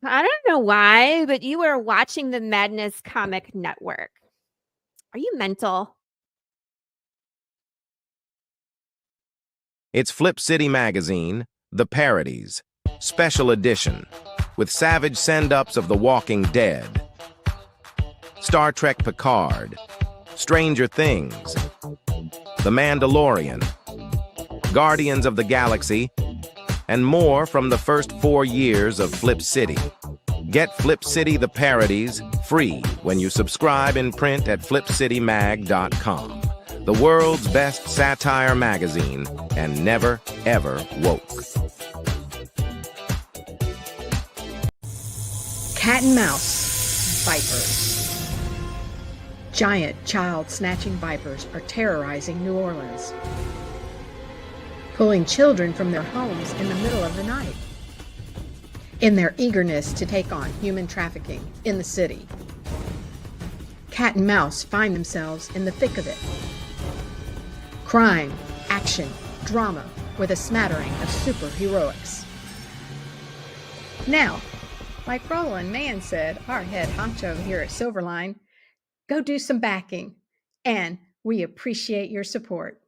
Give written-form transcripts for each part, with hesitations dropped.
I don't know why, but you are watching the Madness Comic Network. Are you mental? It's Flip City Magazine, The Parodies, Special Edition, with savage send-ups of The Walking Dead, Star Trek Picard, Stranger Things, The Mandalorian, Guardians of the Galaxy, and more from the first 4 years of Flip City. Get Flip City The Parodies free when you subscribe in print at flipcitymag.com. The world's best satire magazine, and never, ever woke. Cat and mouse vipers. Giant child-snatching vipers are terrorizing New Orleans, pulling children from their homes in the middle of the night in their eagerness to take on human trafficking in the city. Cat and mouse find themselves in the thick of it. Crime, action, drama, with a smattering of superheroics. Now, like Roland Mann said, our head honcho here at Silverline, go do some backing, and we appreciate your support.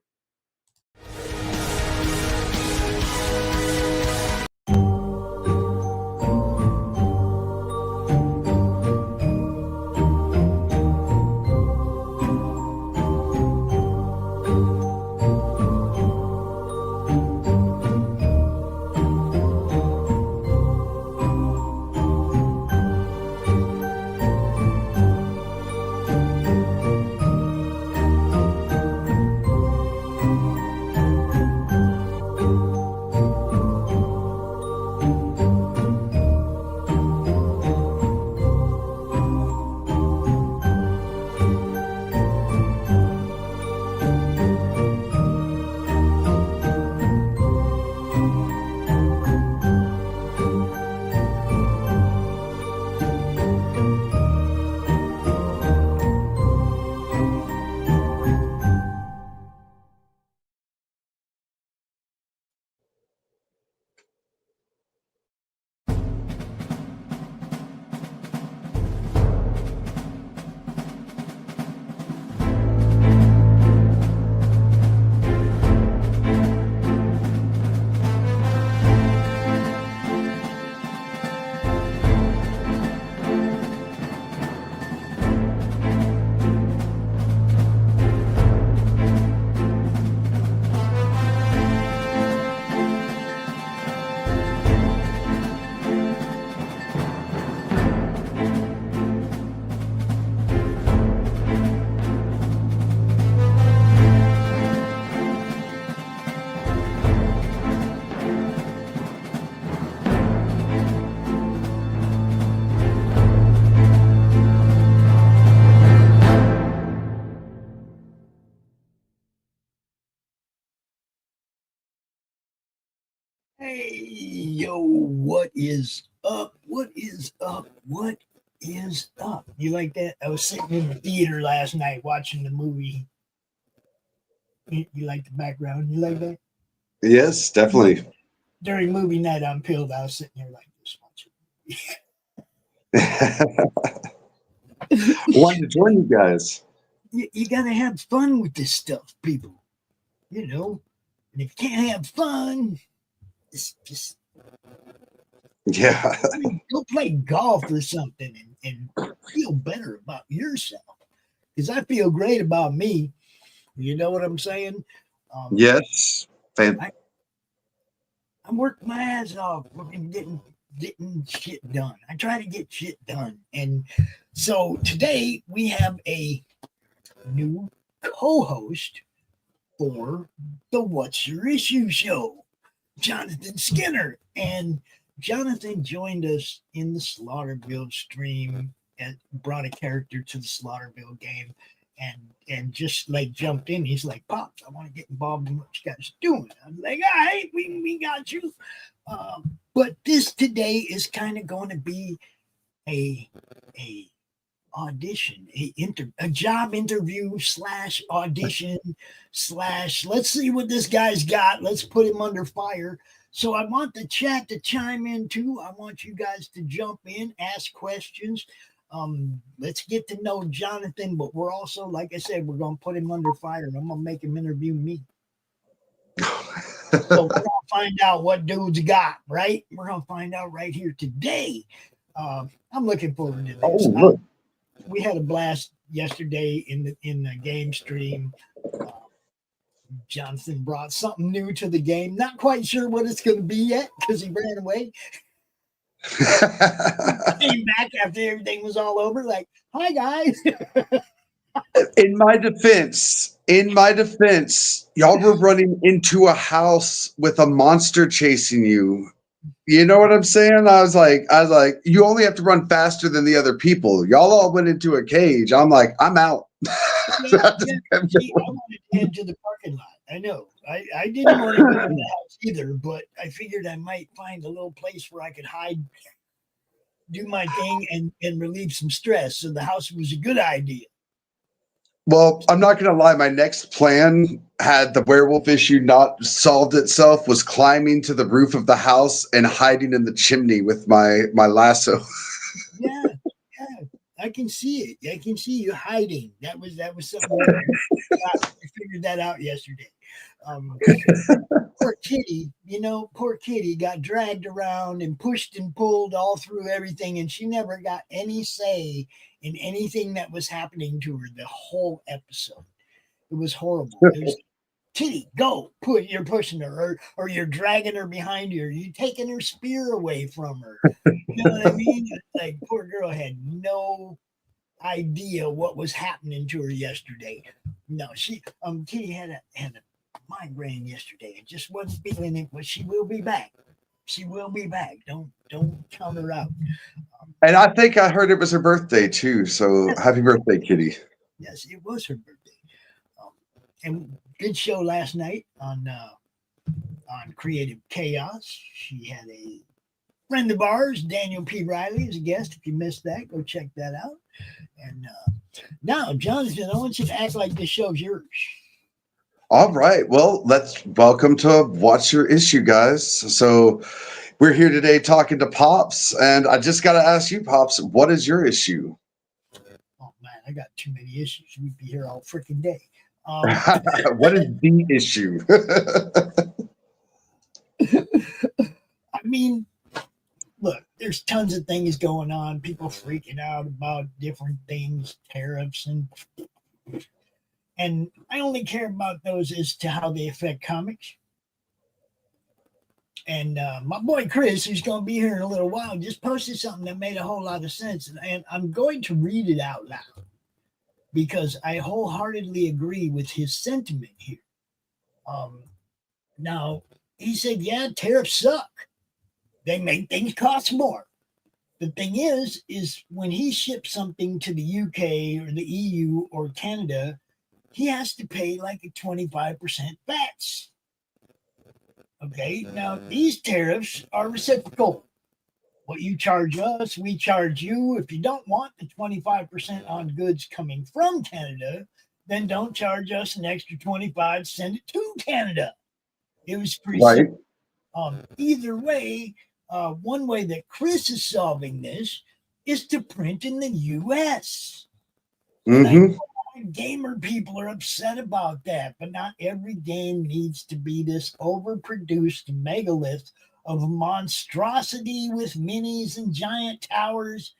Hey, yo, what is up? What is up? What is up? You like that? I was sitting in the theater last night watching the movie. You like the background? You like that? Yes, definitely. During movie night on Pilled, I was sitting there like this Wanted to join you guys. You got to have fun with this stuff, people. You know, and if you can't have fun, it's just go play golf or something and feel better about yourself. Because I feel great about me. You know what I'm saying? Yes. I'm working my ass off, getting shit done. I try to get shit done. And so today we have a new co-host for the What's Your Issue show, Jonathan Skinner. And Jonathan joined us in the Slaughterville stream and brought a character to the Slaughterville game and just like jumped in. He's like, Pops, I want to get involved in what you guys are doing. I'm like, all right, we got you. But this today is kind of going to be a audition, a job interview / audition / let's see what this guy's got. Let's put him under fire. So I want the chat to chime in too. I want you guys to jump in, ask questions. Let's get to know Jonathan, but we're also, like I said, we're gonna put him under fire and I'm gonna make him interview me. So we're gonna find out what dude's got, right? We're gonna find out right here today. I'm looking forward to this. Oh, look. We had a blast yesterday in the game stream. Jonathan brought something new to the game. Not quite sure what it's going to be yet because he ran away. Came back after everything was all over, like, "Hi guys." In my defense, y'all were running into a house with a monster chasing you. You know what I'm saying? I was like, you only have to run faster than the other people. Y'all all went into a cage. I'm like, I'm out. See, I wanted to head to the parking lot. I know. I didn't want to go in the house either, but I figured I might find a little place where I could hide, do my thing, and relieve some stress. So the house was a good idea. Well, I'm not going to lie. My next plan, had the werewolf issue not solved itself, was climbing to the roof of the house and hiding in the chimney with my lasso. Yeah. I can see it. I can see you hiding. That was something. I figured that out yesterday. Poor kitty, poor kitty got dragged around and pushed and pulled all through everything, and she never got any say in anything that was happening to her the whole episode. It was horrible. It was, Kitty, go! You're pushing her, or you're dragging her behind you, or you're taking her spear away from her. You know what I mean? It's like, poor girl had no idea what was happening to her yesterday. No, Kitty had a migraine yesterday and just wasn't feeling it, but she will be back. She will be back. Don't count her out. And I think I heard it was her birthday too. So happy birthday, Kitty. Yes, it was her birthday. And good show last night on Creative Chaos. She had a friend of ours, Daniel P. Riley, as a guest. If you missed that, go check that out. And now, Jonathan, I want you to act like this show's yours. All right. Well, welcome to What's Your Issue, guys. So we're here today talking to Pops, and I just got to ask you, Pops, what is your issue? Oh, man, I got too many issues. We'd be here all freaking day. What is the issue? I mean, look, there's tons of things going on. People freaking out about different things, tariffs, and I only care about those as to how they affect comics. And my boy Chris, who's going to be here in a little while, just posted something that made a whole lot of sense, and I'm going to read it out loud because I wholeheartedly agree with his sentiment here. Now, he said, yeah, tariffs suck. They make things cost more. The thing is when he ships something to the UK or the EU or Canada, he has to pay like a 25% VAT. Okay, now these tariffs are reciprocal. What you charge us, we charge you. If you don't want the 25% on goods coming from Canada, then don't charge us an extra 25, send it to Canada. It was pretty simple. Either way, one way that Chris is solving this is to print in the US. Mm-hmm. Gamer people are upset about that, but not every game needs to be this overproduced megalith of monstrosity with minis and giant towers.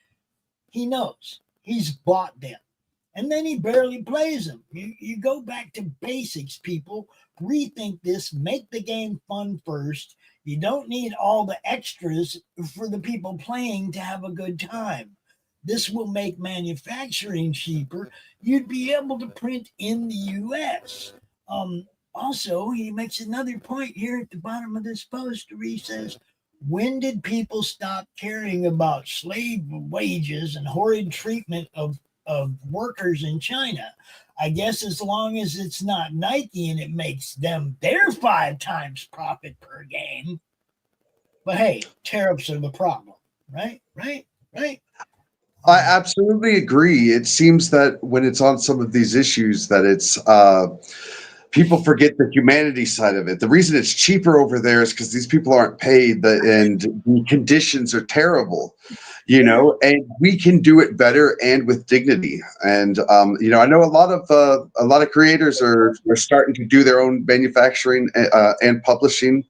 He knows. He's bought them. And then he barely plays them. You go back to basics, people. Rethink this. Make the game fun first. You don't need all the extras for the people playing to have a good time. This will make manufacturing cheaper. You'd be able to print in the U.S. Also, he makes another point here at the bottom of this post where he says, when did people stop caring about slave wages and horrid treatment of workers in China? I guess as long as it's not Nike and it makes them their 5 times profit per game. But hey, tariffs are the problem, right? I absolutely agree. It seems that when it's on some of these issues that it's people forget the humanity side of it. The reason it's cheaper over there is because these people aren't paid, and the conditions are terrible, and we can do it better and with dignity. And I know a lot of creators are starting to do their own manufacturing and publishing,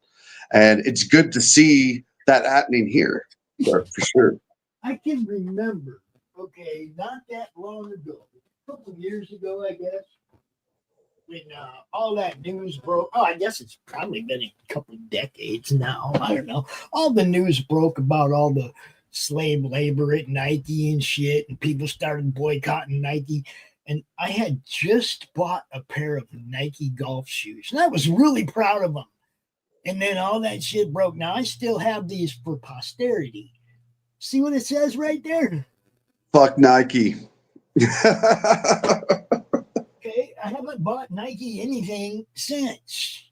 and it's good to see that happening here for sure. I can remember, not that long ago, a couple of years ago, I guess, when all that news broke. Oh, I guess it's probably been a couple of decades now. I don't know. All the news broke about all the slave labor at Nike and shit, and people started boycotting Nike. And I had just bought a pair of Nike golf shoes, and I was really proud of them. And then all that shit broke. Now I still have these for posterity. See what it says right there? Fuck Nike. Okay, I haven't bought Nike anything since.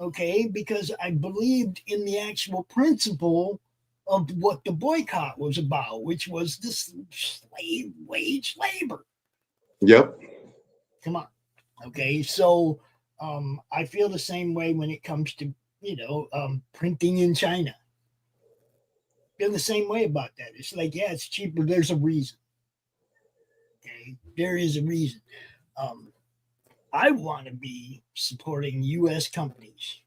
Okay, because I believed in the actual principle of what the boycott was about, which was this slave wage labor. Yep. Come on. Okay, so I feel the same way when it comes to printing in China. I feel the same way about that. It's like, yeah, it's cheaper. There's a reason. Okay, there is a reason. I want to be supporting U.S. companies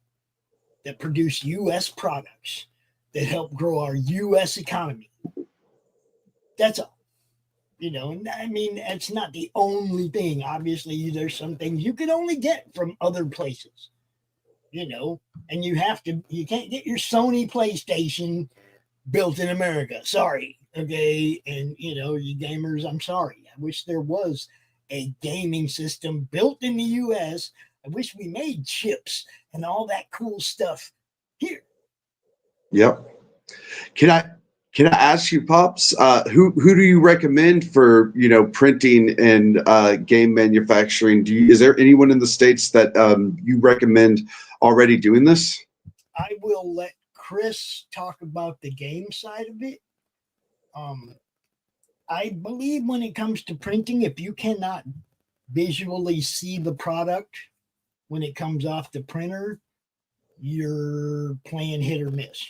that produce U.S. products that help grow our U.S. economy. That's all. I mean, it's not the only thing. Obviously, there's some things you can only get from other places, and you can't get your Sony PlayStation built in America. Sorry. Okay. And, you gamers, I'm sorry. I wish there was a gaming system built in the U.S. I wish we made chips and all that cool stuff here. Yep. Can I ask you, Pops, who do you recommend for, printing and game manufacturing? Is there anyone in the States that you recommend already doing this? I will let Chris talk about the game side of it. I believe when it comes to printing, if you cannot visually see the product when it comes off the printer, you're playing hit or miss.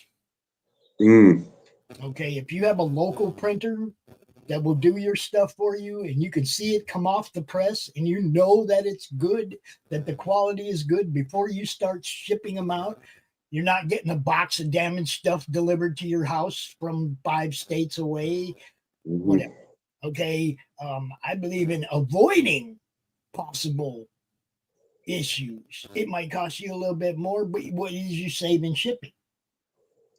Okay, if you have a local printer that will do your stuff for you and you can see it come off the press and you know that it's good, that the quality is good before you start shipping them out, you're not getting a box of damaged stuff delivered to your house from 5 states away. Whatever. Okay. I believe in avoiding possible issues. It might cost you a little bit more, but what is you save in shipping?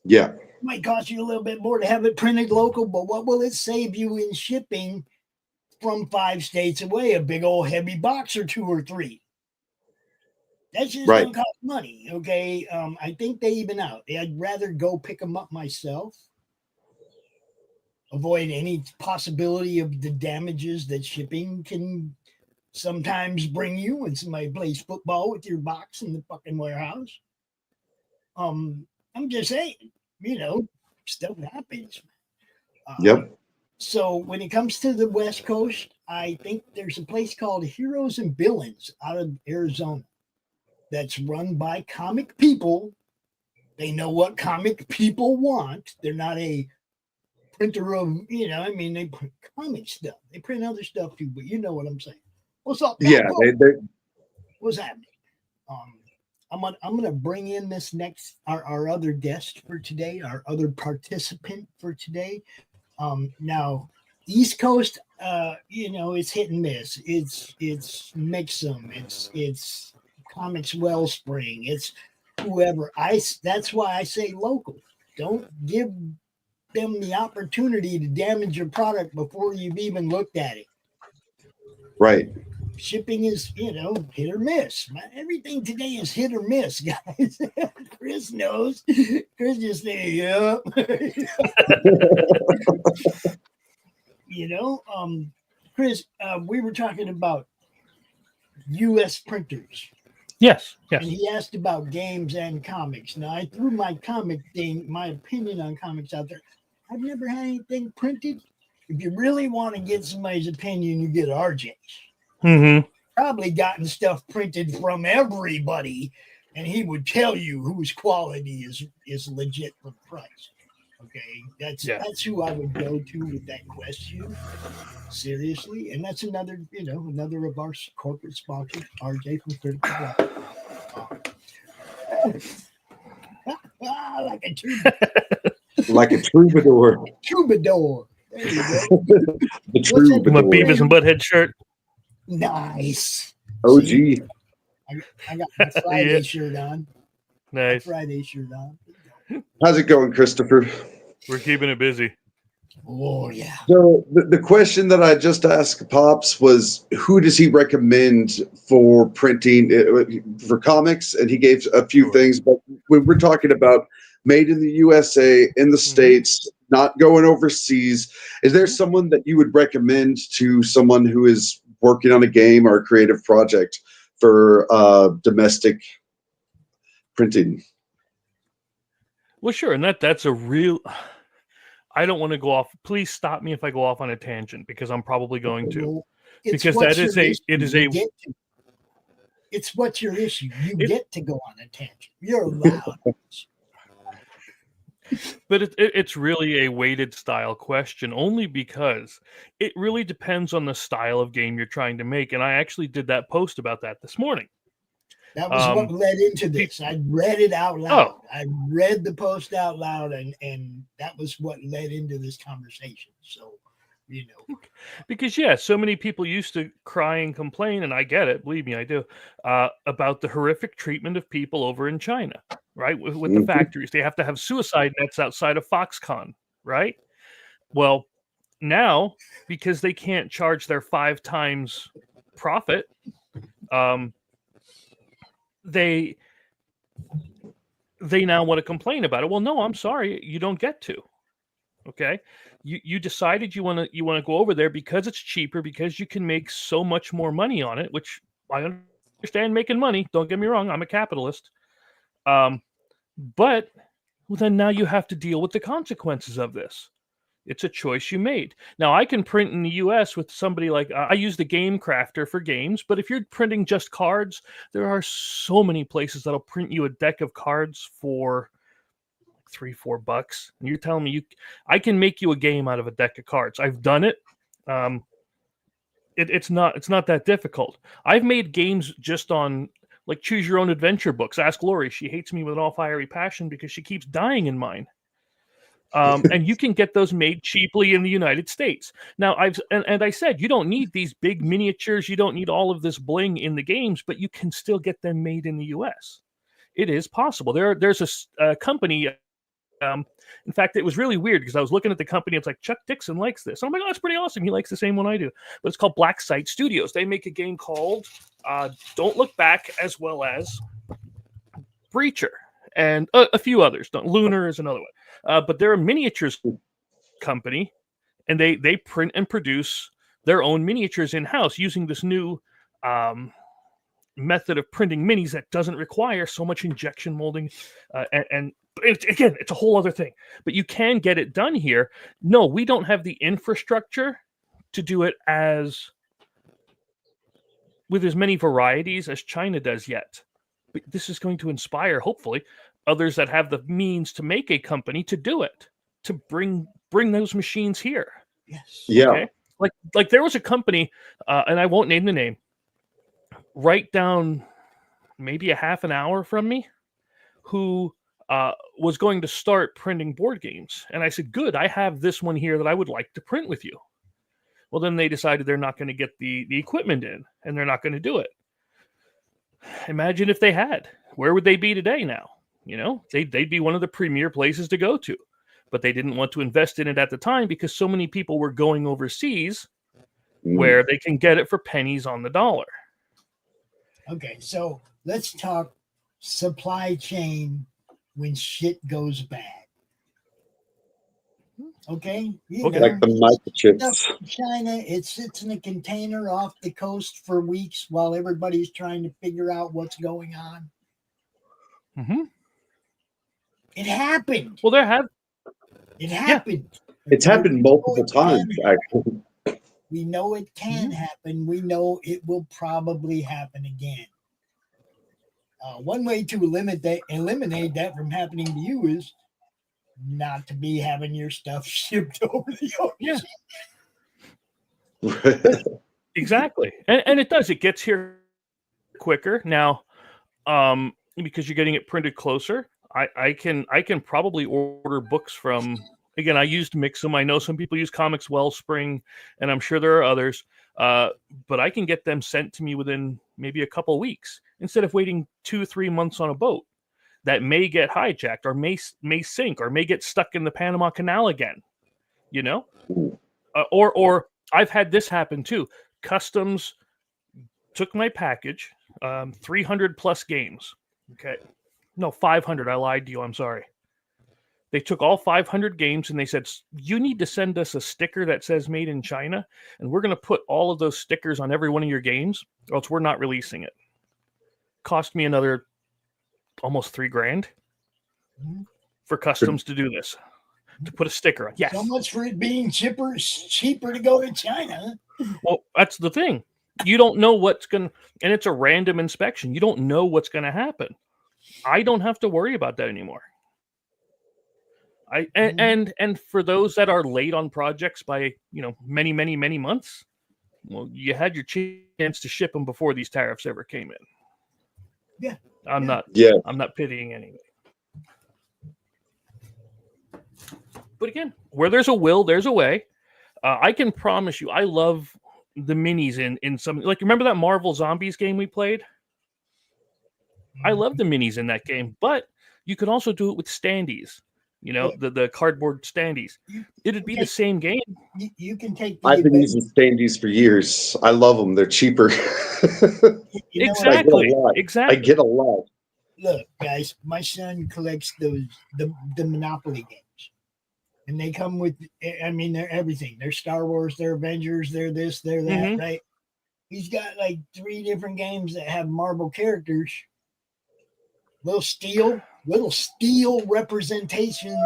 Yeah. It might cost you a little bit more to have it printed local, but what will it save you in shipping from 5 states away? A big old heavy box or 2 or 3. That's just right. Gonna cost money. Okay. I think they even out. I'd rather go pick them up myself. Avoid any possibility of the damages that shipping can sometimes bring you when somebody plays football with your box in the fucking warehouse. I'm just saying, stuff happens. Yep. So when it comes to the West Coast, I think there's a place called Heroes and Villains out of Arizona that's run by comic people. They know what comic people want. They're not a printer of, they print comic stuff. They print other stuff too, but you know what I'm saying. What's up? Yeah, What's happening? I'm gonna bring in this next our other guest for today, our other participant for today. Now East Coast, it's hit and miss. It's Mixum, it's Comics Wellspring, it's whoever. That's why I say local. Don't give them the opportunity to damage your product before you've even looked at it. Right. Shipping is, hit or miss. Everything today is hit or miss, guys. Chris knows. Chris just say, yeah. Chris, we were talking about U.S. printers. Yes. And he asked about games and comics. Now, I threw my opinion on comics out there. I've never had anything printed. If you really want to get somebody's opinion, you get RJ's. Mm-hmm. probably gotten stuff printed from everybody, and he would tell you whose quality is legit for price. Okay, that's who I would go to with that question. Seriously, and that's another of our corporate sponsors, RJ from Critical Black. Like a Like a troubadour. troubadour. There you go. The What's that? My troubadour. Beavis and Butthead shirt. Nice. OG. See? I got my Friday Yeah. shirt on. Nice. Friday shirt on. How's it going, Christopher? We're keeping it busy. Oh yeah. So the question that I just asked Pops was, who does he recommend for printing for comics? And he gave a few things, but when we're talking about made in the USA, in the States, not going overseas, is there someone that you would recommend to someone who is working on a game or a creative project for domestic printing? Well, sure, and that's a real. I don't want to go off. Please stop me if I go off on a tangent because I'm probably going to. Well, Because what's that is your a. issue. It is You a. get to- It's what's your issue. You It- get to go on a tangent. You're allowed. But it's really a weighted style question, only because it really depends on the style of game you're trying to make. And I actually did that post about that this morning. That was what led into this. I read it out loud. I read the post out loud, and that was what led into this conversation. So, Because so many people used to cry and complain, and I get it, believe me, I do, about the horrific treatment of people over in China, right? With the factories, they have to have suicide nets outside of Foxconn, right? Well, now because they can't charge their 5 times profit, they now want to complain about it. Well, no, I'm sorry, you don't get to. Okay, you decided you want to go over there because it's cheaper, because you can make so much more money on it, which I understand making money. Don't get me wrong, I'm a capitalist. But then now you have to deal with the consequences of this. It's a choice you made. Now, I can print in the US with somebody like, I use the Game Crafter for games, but if you're printing just cards, there are so many places that'll print you a deck of cards for $3-4, and you're telling me I can make you a game out of a deck of cards. I've done it. It's not that difficult. I've made games just on like choose your own adventure books. Ask Lori. She hates me with all fiery passion because she keeps dying in mine. And you can get those made cheaply in the United States. Now, I said you don't need these big miniatures. You don't need all of this bling in the games, but you can still get them made in the U.S. It is possible. There's a company. In fact, it was really weird because I was looking at the company. It's like Chuck Dixon likes this. I'm like, oh, that's pretty awesome. He likes the same one I do. But it's called Black Site Studios. They make a game called Don't Look Back, as well as Breacher, and a few others. Lunar is another one. But they're a miniatures company, and they print and produce their own miniatures in-house using this new method of printing minis that doesn't require so much injection molding. And it's a whole other thing. But you can get it done here. No, we don't have the infrastructure to do it with as many varieties as China does yet. But this is going to inspire, hopefully, others that have the means to make a company to do it, to bring those machines here. Yes. Yeah. Okay? Like there was a company, and I won't name the name, right down maybe a half an hour from me, who was going to start printing board games. And I said, good, I have this one here that I would like to print with you. Well, then they decided they're not going to get the equipment in, and they're not going to do it. Imagine if they had. Where would they be today now? They'd be one of the premier places to go to. But they didn't want to invest in it at the time because so many people were going overseas where they can get it for pennies on the dollar. Okay, so let's talk supply chain when shit goes bad. Okay? Like the microchips. Stuff from China, it sits in a container off the coast for weeks while everybody's trying to figure out what's going on. Mm-hmm. It happened. Well, It happened. It's happened multiple times, actually. We know it can happen. We know it will probably happen again. One way to eliminate that from happening to you is not to be having your stuff shipped over the ocean. Yeah. Exactly. And it does. It gets here quicker. Now, because you're getting it printed closer, I can probably order books from, again, I used Mixum. I know some people use Comics Wellspring, and I'm sure there are others. But I can get them sent to me within maybe a couple weeks instead of waiting 2-3 months on a boat that may get hijacked or may sink or may get stuck in the Panama Canal again. You know, or I've had this happen too. Customs took my package, 300 plus games. Okay. No, 500. I lied to you. I'm sorry. They took all 500 games and they said, you need to send us a sticker that says made in China. And we're going to put all of those stickers on every one of your games, or else we're not releasing it. Cost me another almost $3,000 for customs to do this, to put a sticker on. Yes. So much for it being cheaper to go to China. Well, that's the thing. You don't know what's going to, and it's a random inspection. You don't know what's going to happen. I don't have to worry about that anymore. And for those that are late on projects by, many months, well, you had your chance to ship them before these tariffs ever came in. Yeah. I'm not pitying anybody. But again, where there's a will, there's a way. I can promise you, I love the minis in some, like, remember that Marvel Zombies game we played? I love the minis in that game, but you could also do it with standees, the cardboard standees. It'd be the same game. You can take. I've been using standees for years. I love them. They're cheaper. Exactly. I get a lot. Look, guys, my son collects the Monopoly games. And they come with, they're everything. They're Star Wars, they're Avengers, they're this, they're that, right? He's got like 3 different games that have Marvel characters. Little steel representation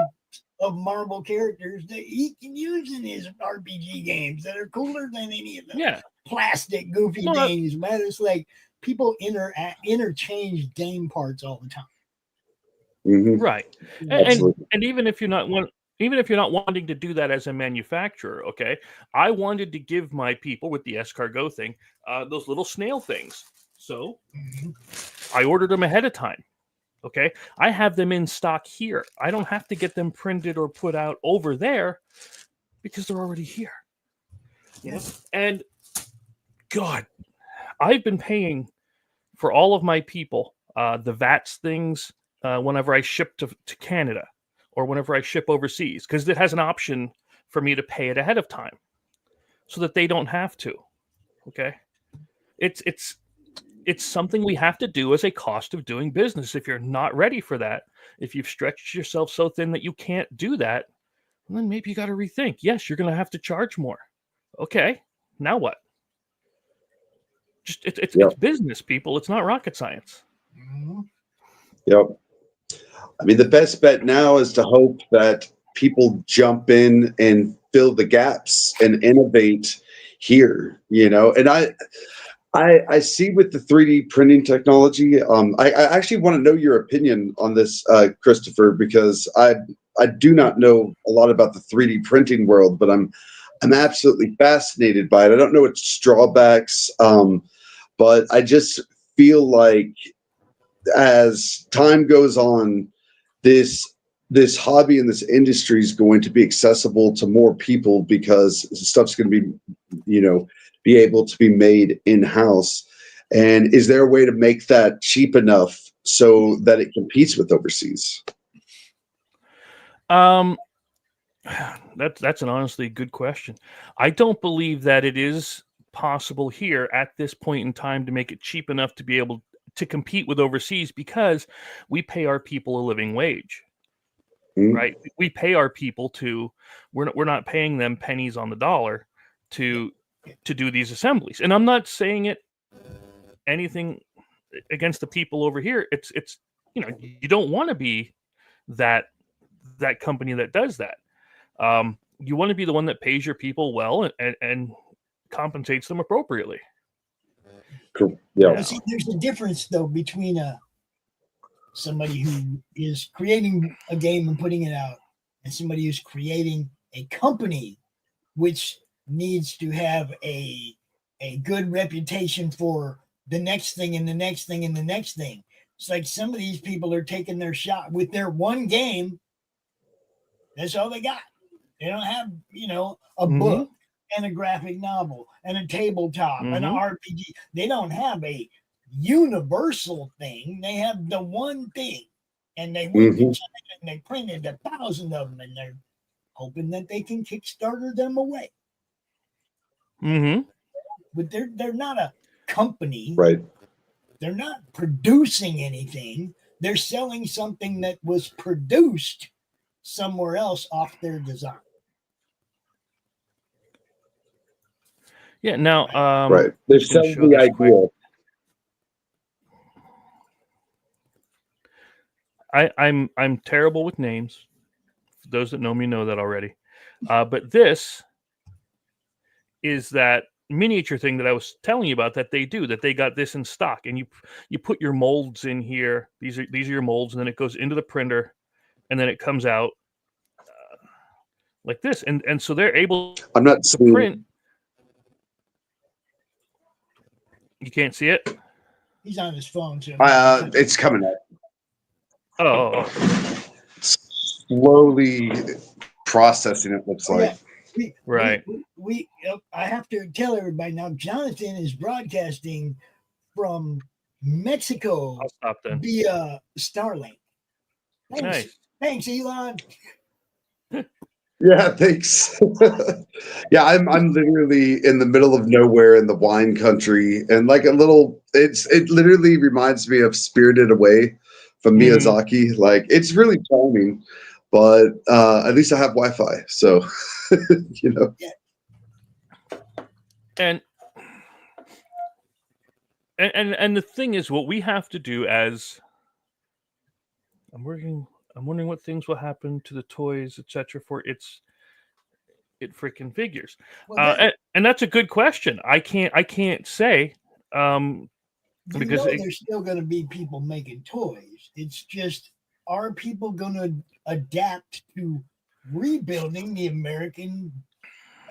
of Marvel characters that he can use in his RPG games that are cooler than any of the plastic goofy games. Man, it's like people interchange game parts all the time. Mm-hmm. Right. And even if you're not wanting to do that as a manufacturer, okay, I wanted to give my people with the escargot thing those little snail things. So I ordered them ahead of time. Okay, I have them in stock here. I don't have to get them printed or put out over there because they're already here. Yes. And God, I've been paying for all of my people the VATS things whenever I ship to Canada or whenever I ship overseas, because it has an option for me to pay it ahead of time so that they don't have to. Okay, it's something we have to do as a cost of doing business. If you're not ready for that, if you've stretched yourself so thin that you can't do that, then maybe you got to rethink. Yes, you're going to have to charge more. Okay, now what? Just it's business, people. It's not rocket science. Yep. I mean, the best bet now is to hope that people jump in and fill the gaps and innovate here, and I see with the 3D printing technology. I actually want to know your opinion on this, Christopher, because I do not know a lot about the 3D printing world, but I'm absolutely fascinated by it. I don't know its drawbacks, but I just feel like as time goes on, this hobby and this industry is going to be accessible to more people because stuff's going to be able to be made in-house. And is there a way to make that cheap enough so that it competes with overseas? That's an honestly good question. I don't believe that it is possible here at this point in time to make it cheap enough to be able to compete with overseas, because we pay our people a living wage. Right? We pay our people we're not paying them pennies on the dollar to do these assemblies. And I'm not saying it anything against the people over here. It's you don't want to be that company that does that. You want to be the one that pays your people well and compensates them appropriately. Cool. Yeah. But see, there's a difference though between somebody who is creating a game and putting it out, and somebody who's creating a company, which needs to have a good reputation for the next thing and the next thing and the next thing. It's like some of these people are taking their shot with their one game. That's all they got. They don't have, a book and a graphic novel and a tabletop and an RPG. They don't have a universal thing. They have the one thing. And they went to China and they printed 1,000 of them, and they're hoping that they can Kickstarter them away. But they're not a company. Right. They're not producing anything. They're selling something that was produced somewhere else off their design. Yeah. Now, right. They're selling the idea. I'm terrible with names. For those that know me know that already. But this is that miniature thing that I was telling you about that they do, that they got this in stock, and you put your molds in here. These are your molds, and then it goes into the printer, and then it comes out like this, and so they're able to print. You can't see it? He's on his phone, so it's coming up. Oh. Slowly processing, it looks like. Right. We I have to tell everybody now, Jonathan is broadcasting from Mexico via Starlink. Thanks. Nice. Thanks, Elon. Yeah, thanks. Yeah, I'm literally in the middle of nowhere in the wine country, and like it literally reminds me of Spirited Away from Miyazaki. Like, it's really charming, but at least I have Wi-Fi, so And the thing is, what we have to do as I'm wondering what things will happen to the toys, etc. for it freaking figures. Well, and that's a good question. I can't say because there's still going to be people making toys. It's just, are people going to adapt to rebuilding the American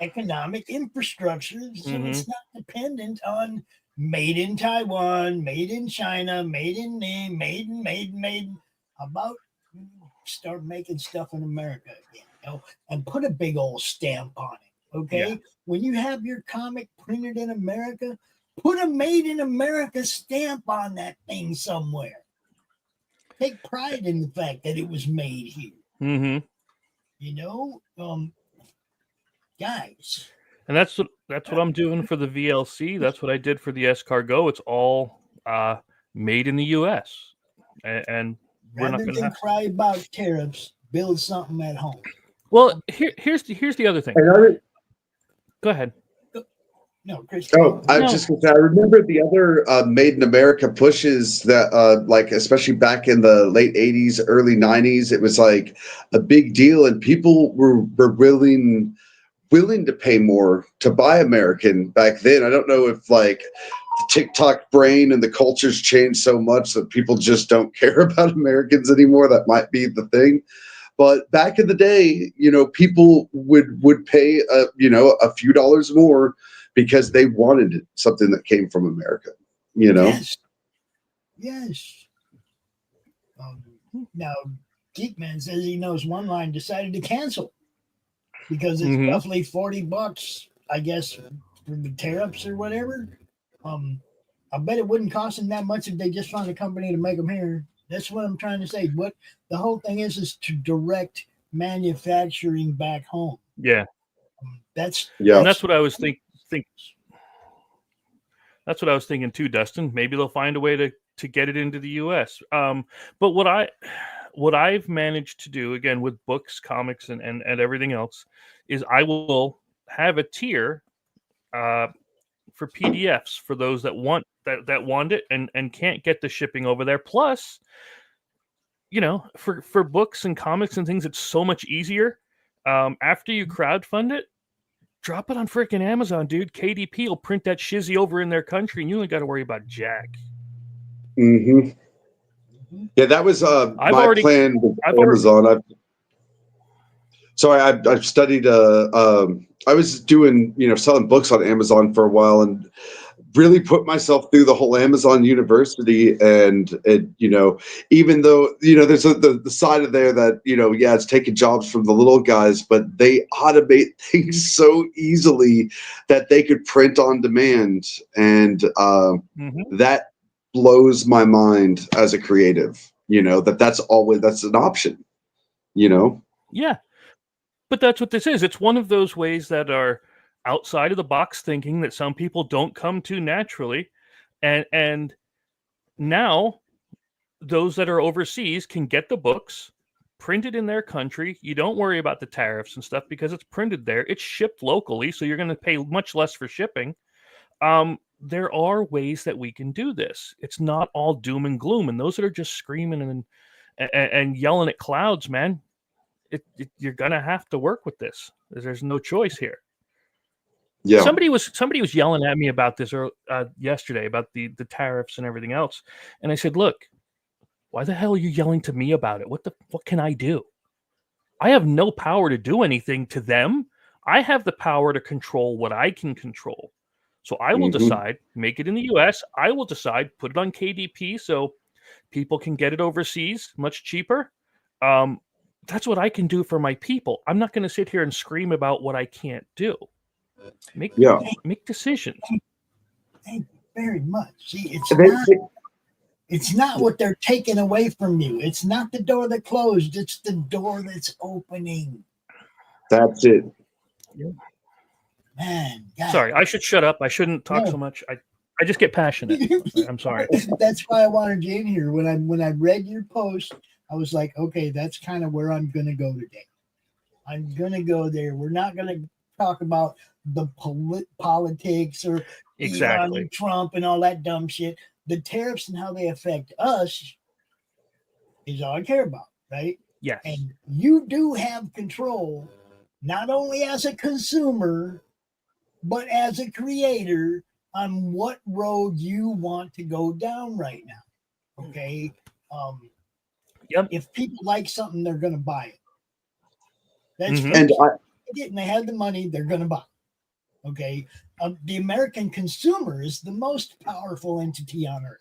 economic infrastructure so it's not dependent on made in Taiwan, made in China, made in How about start making stuff in America again, and put a big old stamp on it, okay? Yeah. When you have your comic printed in America, put a made in America stamp on that thing somewhere. Take pride in the fact that it was made here. Guys. And that's what I'm doing for the VLC. That's what I did for the Escargot. It's all made in the U.S. And we're rather not than cry about tariffs, build something at home. Well, here's the other thing. Go ahead. No, Chris. I was just going to say, I remember the other Made in America pushes that, like, especially back in the late 80s, early 90s, it was like a big deal, and people were willing to pay more to buy American back then. I don't know if like the TikTok brain and the culture's changed so much that people just don't care about Americans anymore. That might be the thing. But back in the day, people would pay a few dollars more because they wanted something that came from America. Yes. Now, Geekman says he knows one line decided to cancel because it's roughly $40, I guess, for the tariffs or whatever. I bet it wouldn't cost them that much if they just found a company to make them here. That's what I'm trying to say. What the whole thing is to direct manufacturing back home. Yeah. That's what I was thinking. That's what I was thinking too, Dustin. Maybe they'll find a way to get it into the U.S. But what I've managed to do, again, with books, comics, and everything else, is I will have a tier for PDFs for those that want it and can't get the shipping over there. Plus, for books and comics and things, it's so much easier. After you crowdfund it, drop it on freaking Amazon, dude. KDP will print that shizzy over in their country, and you only got to worry about jack. Mm-hmm. Yeah, that was my plan with Amazon. I've studied. I was doing selling books on Amazon for a while, and really put myself through the whole Amazon University. And even though there's the side of there that it's taking jobs from the little guys, but they automate things so easily that they could print on demand, and that blows my mind as a creative. That's an option. Yeah. But that's what this is. It's one of those ways that are outside of the box thinking that some people don't come to naturally. And now those that are overseas can get the books printed in their country. You don't worry about the tariffs and stuff because it's printed there. It's shipped locally, so you're going to pay much less for shipping. There are ways that we can do this. It's not all doom and gloom. And those that are just screaming and yelling at clouds, man, you're gonna have to work with this. There's no choice here. Yeah. Somebody was yelling at me about this yesterday about the tariffs and everything else, and I said, "Look, why the hell are you yelling to me about it? What can I do? I have no power to do anything to them. I have the power to control what I can control. So I will decide, make it in the U.S. I will decide, put it on KDP so people can get it overseas much cheaper. That's what I can do for my people. I'm not going to sit here and scream about what I can't do. Make decisions." Thank you very much. See, it's not what they're taking away from you. It's not the door that closed. It's the door that's opening. That's it. Yeah. Man, God. Sorry, I should shut up. I shouldn't talk so much. I just get passionate. I'm sorry. That's why I wanted you in here. When I read your post, I was like, okay, that's kind of where I'm going to go today. I'm going to go there. We're not going to talk about the politics or Elon, Trump and all that dumb shit. The tariffs and how they affect us is all I care about, right? Yes. And you do have control, not only as a consumer, but as a creator on what road you want to go down right now. Okay. If people like something, they're going to buy it. That's and they have the money, they're going to buy it. Okay. The American consumer is the most powerful entity on earth.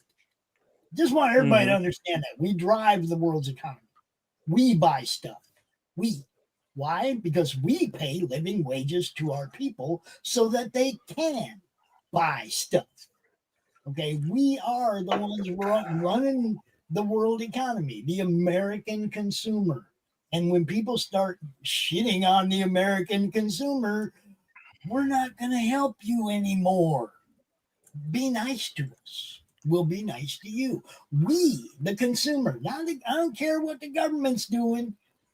Just want everybody to understand that. We drive the world's economy. We buy stuff. Why? Because we pay living wages to our people so that they can buy stuff. Okay. We are the ones running the world economy, the American consumer. And when people start shitting on the American consumer, we're not going to help you anymore. Be nice to us. We'll be nice to you. We, the consumer, I don't care what the government's doing.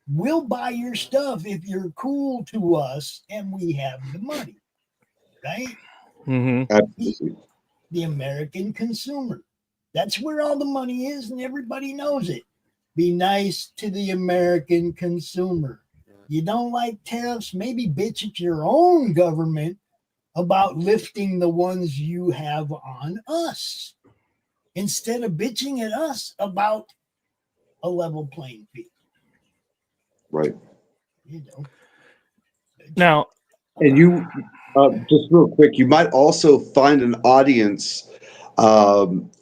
We'll buy your stuff if you're cool to us and we have the money. Right? Absolutely. The American consumer. That's where all the money is, and everybody knows it. Be nice to the American consumer. You don't like tariffs? Maybe bitch at your own government about lifting the ones you have on us, instead of bitching at us about a level playing field. Right. Now, and you just real quick, you might also find an audience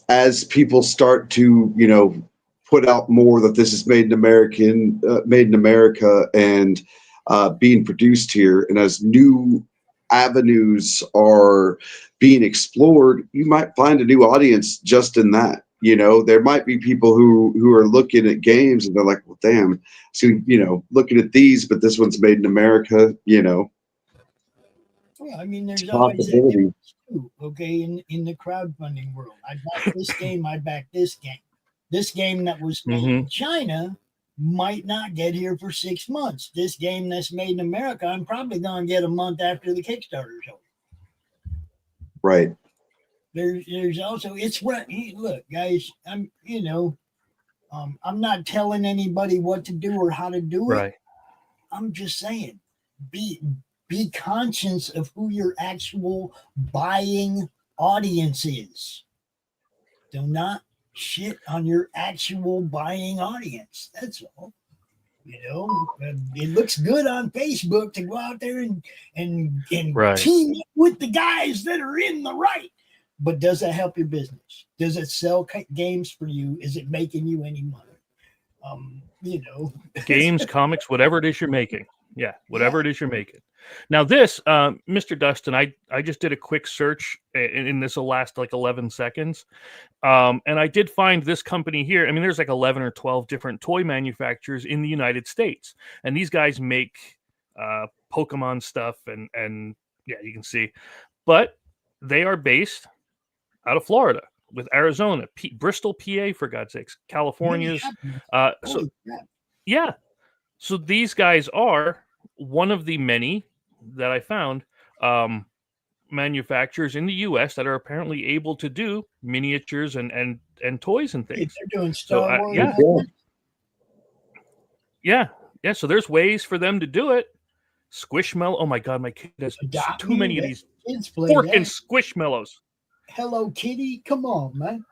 as people start to, put out more that this is made in America and being produced here. And as new avenues are being explored, you might find a new audience just in that. There might be people who are looking at games and they're like, well, damn, so, looking at these, but this one's made in America, Well, I mean, there's always that difference too, okay, in the crowdfunding world. I bought this game, I backed this game. This game that was made in China might not get here for 6 months. This game that's made in America, I'm probably going to get a month after the Kickstarter's over. Right. There's also, look, guys, I'm not telling anybody what to do or how to do it. Right. I'm just saying, be conscious of who your actual buying audience is. Do not shit on your actual buying audience. That's all. It looks good on Facebook to go out there and Right. team up with the guys that are in the right. But does that help your business? Does it sell games for you? Is it making you any money? Games, comics, whatever it is you're making. Yeah, whatever it is you're making. Now this, Mr. Dustin, I just did a quick search in this will last like 11 seconds. And I did find this company here. I mean, there's like 11 or 12 different toy manufacturers in the United States. And these guys make Pokemon stuff and yeah, you can see. But they are based out of Florida with Arizona, Bristol, PA, for God's sakes, California's. Yeah. So these guys are one of the many that I found manufacturers in the U.S. that are apparently able to do miniatures and toys and things. They're doing Star Wars. Yeah. So there's ways for them to do it. Squishmallow. Oh my God, my kid has too many of these forking Squishmallows. Hello Kitty, come on, man.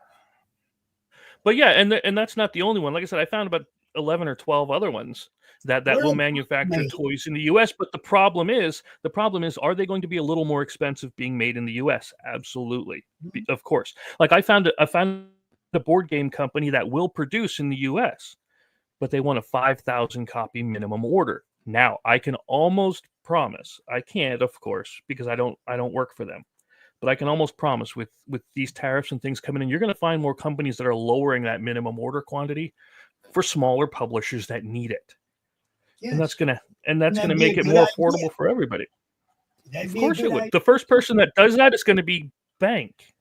But yeah, and that's not the only one. Like I said, I found about 11 or 12 other ones that will manufacture toys in the U.S. But the problem is, are they going to be a little more expensive being made in the U.S.? Absolutely, of course. Like I found a board game company that will produce in the U.S., but they want a 5,000 copy minimum order. Now I can almost promise, I can't, of course, because I don't work for them. But I can almost promise with these tariffs and things coming in, you're going to find more companies that are lowering that minimum order quantity for smaller publishers that need it. Yes. And that's gonna make it more affordable for everybody. Of course it would. The first person that does that is going to be Bank.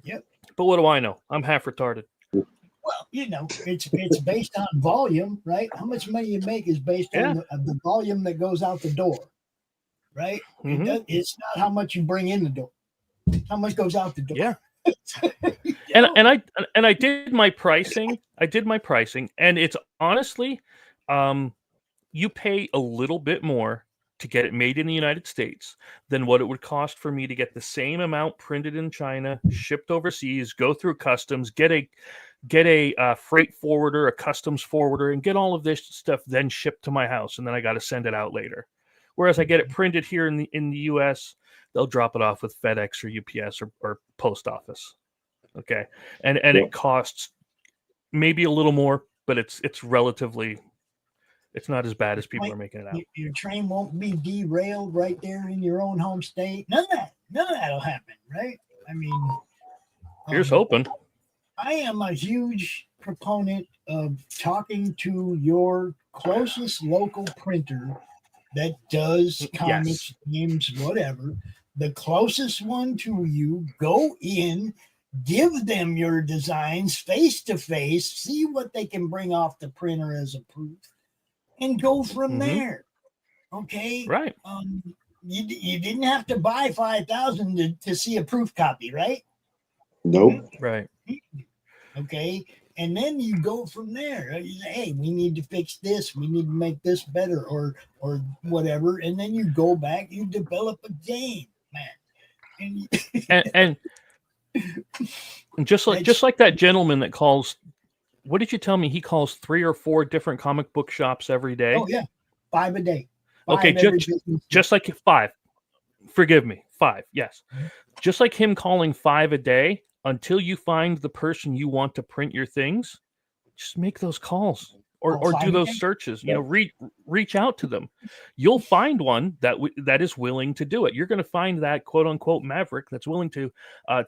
Yep. But what do I know? I'm half retarded. Well, it's based on volume, right? How much money you make is based on the volume that goes out the door. Right? Mm-hmm. It's not how much you bring in the door. How much goes out the door. Yeah. and I did my pricing. And it's honestly, you pay a little bit more to get it made in the United States than what it would cost for me to get the same amount printed in China, shipped overseas, go through customs, get a freight forwarder, a customs forwarder, and get all of this stuff then shipped to my house, and then I got to send it out later. Whereas I get it printed here in the U.S., they'll drop it off with FedEx or UPS or post office. Okay, and it costs maybe a little more, but it's relatively, it's not as bad as people are making it out. Your train won't be derailed right there in your own home state. None of that'll happen, right? I mean, here's hoping. I am a huge proponent of talking to your closest local printer that does comics, games, whatever, the closest one to you. Go in, give them your designs face to face, see what they can bring off the printer as a proof, and go from there. Okay, right? You didn't have to buy 5,000 to see a proof copy, right? Nope. Right. Okay. And then you go from there. You say, hey, we need to fix this. We need to make this better or whatever. And then you go back, you develop a game, man. And just like that gentleman that calls, what did you tell me? He calls 3 or 4 different comic book shops every day. Oh, yeah. 5 a day. Okay. Just like 5. Forgive me. 5. Yes. Just like him calling 5 a day. Until you find the person you want to print your things, just make those calls or do those searches. You know, reach out to them. You'll find one that is willing to do it. You're going to find that quote unquote maverick that's willing to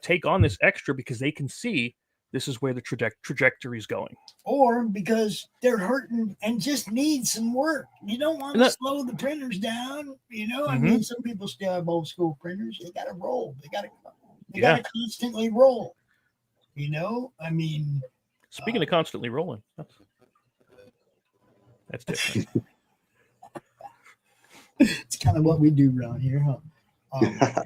take on this extra because they can see this is where the trajectory is going. Or because they're hurting and just need some work. You don't want to slow the printers down. I mean, some people still have old school printers. They got to roll. They got to constantly roll. I mean, speaking of constantly rolling, that's different. It's kind of what we do around here, huh?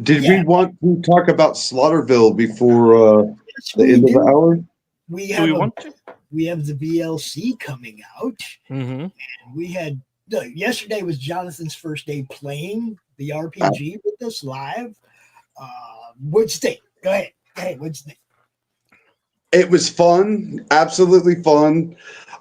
Did we want to talk about Slaughterville before the end of the hour? We have the VLC coming out, and we had look, yesterday was Jonathan's first day playing the RPG with us live. What'd you think? Go ahead. What'd you think? It was fun, absolutely fun.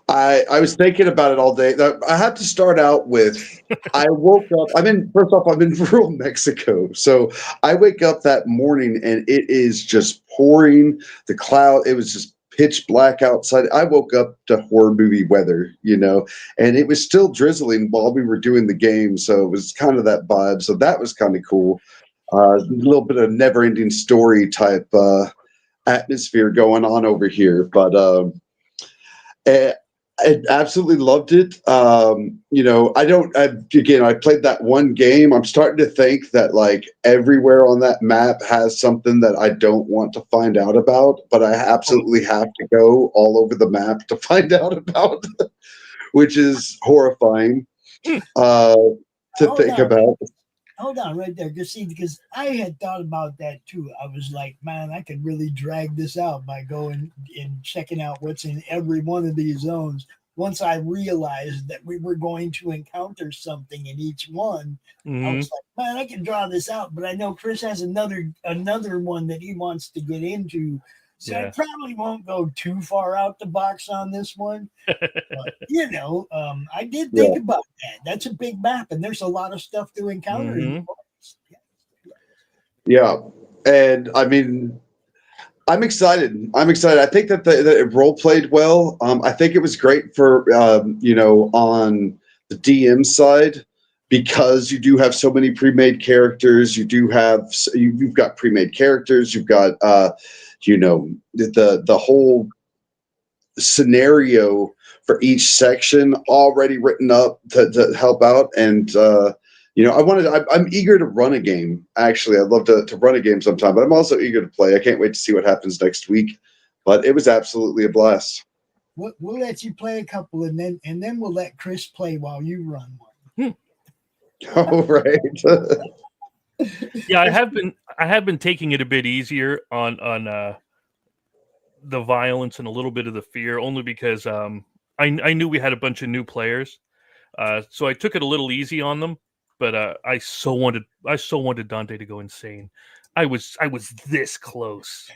I was thinking about it all day. I had to start out with I woke up. First off, I'm in rural Mexico. So I wake up that morning and it is just pouring the cloud. It was just pitch black outside. I woke up to horror movie weather, and it was still drizzling while we were doing the game. So it was kind of that vibe. So that was kind of cool. A little bit of never ending story type atmosphere going on over here. But I absolutely loved it. I played that one game. I'm starting to think that like everywhere on that map has something that I don't want to find out about, but I absolutely have to go all over the map to find out about, which is horrifying to think about. Hold on right there. Because I had thought about that too. I was like, man, I could really drag this out by going and checking out what's in every one of these zones. Once I realized that we were going to encounter something in each one, I was like, man, I can draw this out. But I know Chris has another one that he wants to get into. So I probably won't go too far out the box on this one. But, I did think about that. That's a big map, and there's a lot of stuff to encounter. Yeah. And I'm excited. I think that it role played well. I think it was great for, on the DM side, because you do have so many pre-made characters. You've got pre-made characters. You've got, the whole scenario for each section already written up to help out. And, I'm eager to run a game. Actually, I'd love to run a game sometime, but I'm also eager to play. I can't wait to see what happens next week. But it was absolutely a blast. We'll let you play a couple, and then we'll let Chris play while you run one. Oh, right. Yeah, I have been taking it a bit easier on the violence and a little bit of the fear, only because I knew we had a bunch of new players, so I took it a little easy on them. But I so wanted Dante to go insane. I was this close.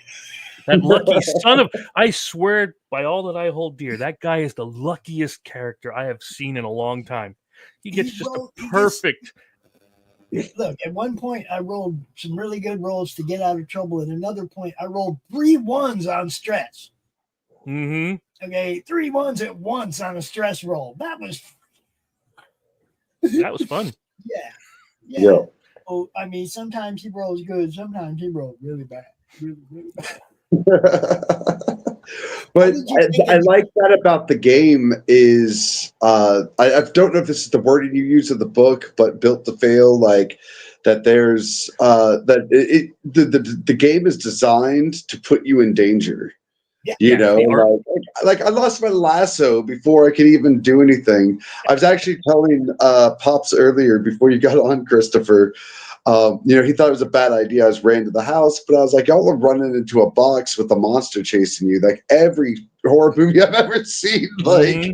That lucky son of, I swear by all that I hold dear, that guy is the luckiest character I have seen in a long time. He gets perfect. Look, at one point I rolled some really good rolls to get out of trouble. At another point, I rolled 3 1s on stress. Okay, 3 1s at once on a stress roll. That was fun. Yeah. Oh, sometimes he rolls good. Sometimes he rolls really bad. Really, really bad. But I like that about the game is I don't know if this is the wording you use in the book, but built to fail, like that there's the game is designed to put you in danger. Like I lost my lasso before I could even do anything. I was actually telling Pops earlier before you got on, Christopher. He thought it was a bad idea. I was ran to the house, but I was like, y'all are running into a box with a monster chasing you, like every horror movie I've ever seen. Like,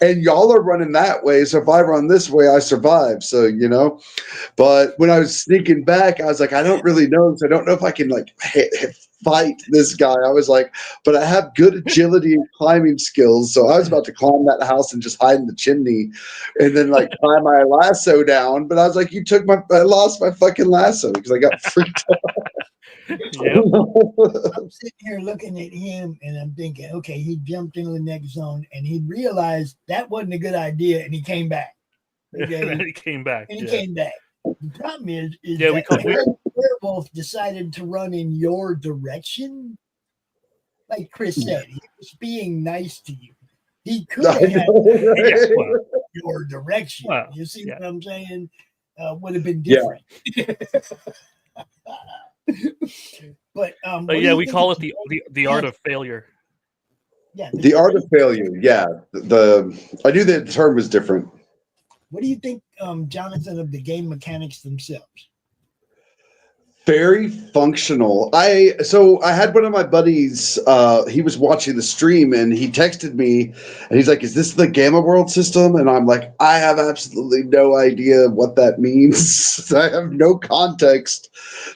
and y'all are running that way. So if I run this way, I survive. So, but when I was sneaking back, I was like, I don't really know. So I don't know if I can like fight this guy. I was like, but I have good agility and climbing skills. So I was about to climb that house and just hide in the chimney and then like tie my lasso down. But I was like, I lost my fucking lasso because I got freaked out. I'm sitting here looking at him and I'm thinking, okay, he jumped into the next zone and he realized that wasn't a good idea and he came back. Okay? He came back. The problem is that werewolf decided to run in your direction. Like Chris said, he was being nice to you. He could have had your direction. Wow. You see what I'm saying? Would have been different. But we call it the art of failure. Yeah, the art of failure. Yeah, I knew the term was different. What do you think, Jonathan, of the game mechanics themselves? very functional. So I had one of my buddies, he was watching the stream and he texted me and he's like, "Is this the Gamma World system?" And I'm like, "I have absolutely no idea what that means." I have no context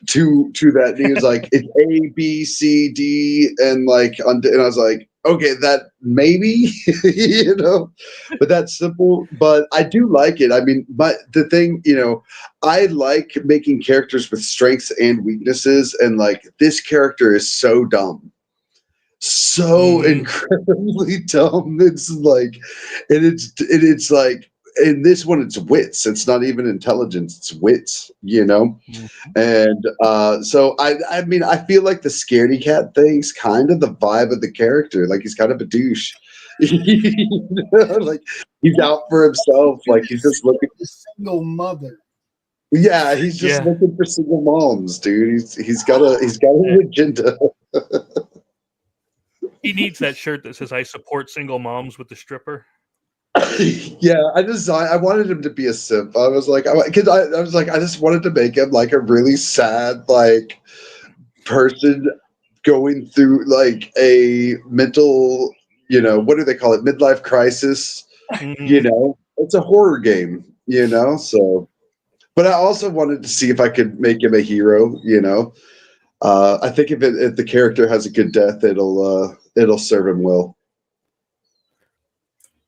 to that. And he was like, "It's A, B, C, D," and like, and I was like, "Okay, that maybe," you know, but that's simple. But I do like it. I mean, but the thing, you know, I like making characters with strengths and weaknesses, and like this character is so dumb, so incredibly dumb. It's like, and it's like in this one, it's wits. It's not even intelligence; it's wits. You know, and so I mean, I feel like the scaredy cat thing's kind of the vibe of the character. Like he's kind of a douche. You know, like he's out for himself. Like he's just looking. The single mother. Yeah, he's just looking for single moms, dude. He's got an agenda. He needs that shirt that says "I support single moms" with the stripper. Yeah, I wanted him to be a simp. I was like, I just wanted to make him like a really sad like person going through like a mental, you know, what do they call it, midlife crisis. You know, it's a horror game, you know, so. But I also wanted to see if I could make him a hero. You know, I think if the character has a good death, it'll serve him well.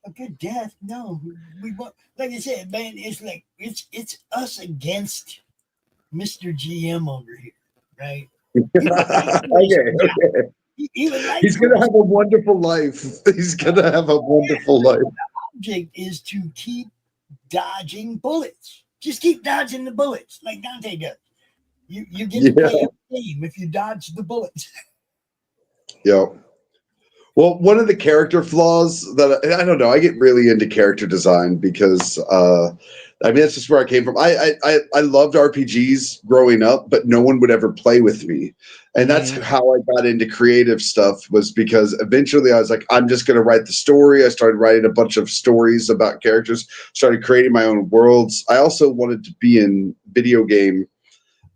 A good death? No, we want. Like I said, man, it's like it's us against Mr. GM over here, right? Okay. He's gonna have a wonderful life. He's gonna have a wonderful life. The object is to keep dodging bullets. Just keep dodging the bullets, like Dante does. You get to play every game if you dodge the bullets. Yeah. Well, one of the character flaws that I don't know, I get really into character design because I mean that's just where I came from. I loved RPGs growing up, but no one would ever play with me. And that's how I got into creative stuff, was because eventually I was like, I'm just going to write the story. I started writing a bunch of stories about characters, started creating my own worlds. I also wanted to be in video game.